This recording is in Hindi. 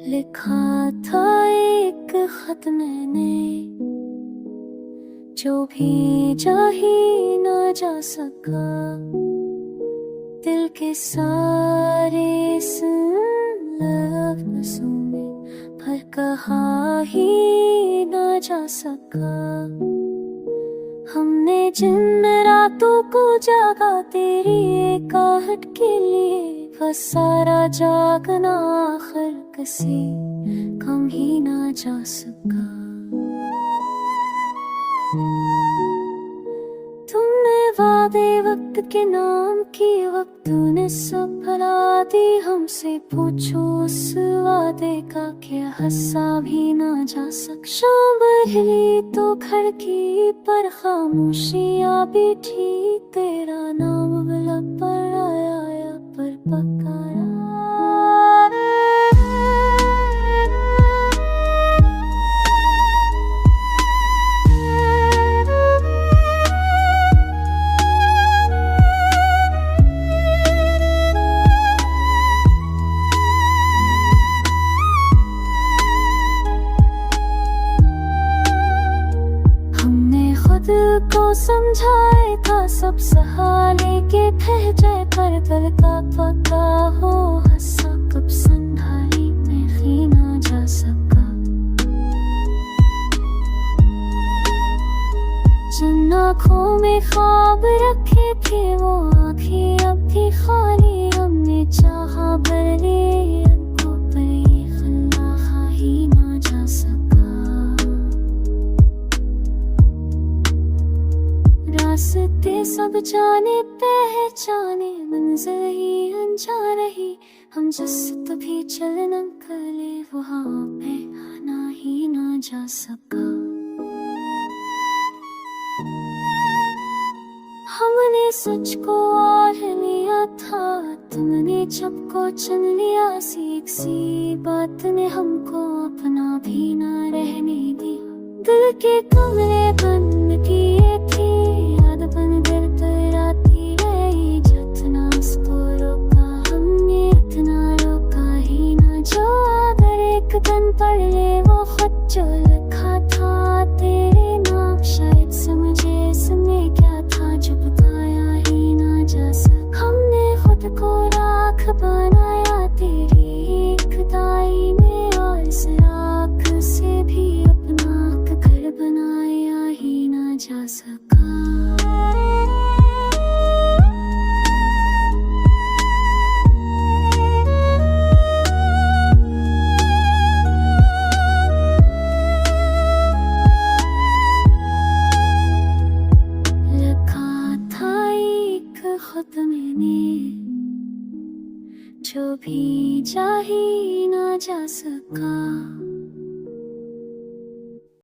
लिखा था एक खत मैंने, जो भी जा ही ना जा सका। दिल के सारे इस लफ्ज़ों में भर कहा ही ना जा सका। हमने जिन रातों को जागा तेरी एक आहट के लिए, बस सारा जागना आखिर किसी कम ही ना जा सका। तुमने वादे वक्त के नाम किए, वक्त तूने सब भुला दी हमसे। पूछो उस वादे का क्या हंसा भी ना जा सका। शाम हिली तो खिड़की पर खामोशियां भी थी, तेरा नाम लब पर आया या पर पकाया। को समझाए था सब सहारे के ठह जाए, पर दिल का पक्का हो हंसा कब संभाली नहीं ना जा सका। जिन आँखों में ख्वाब रखे थे वो आँखें अब भी खाली। हमने चाहा भर लिए उनको पर ये खल्ला ही ना जा सका। रास्ते सब जाने पहचाने, मंजिल ही अनजान रही। हम जिस तभी चल निकले वहाँ पे आना ही ना जा सका। हमने सच को आह लिया था, तुमने जब को चुन लिया। सीख सी बात ने हमको अपना भी ना रहने दिया। दिल के कमरे बंद किए थे, याद बन दिल पर आती रही। जितना उसको रोका हमने इतना रोका ही ना। जो अगर एक दिन पढ़ ले वो खत जो लिखा था तेरे नाम, शायद समझे इसमें क्या था जो बताया ही ना जा सका। हमने खुद को राख बनाया तेरी एक दाई में, और इस राख से भी अपना घर बनाया ही ना जा सका। लिखा था एक खत मैंने, जो भी जा ही ना जा सका।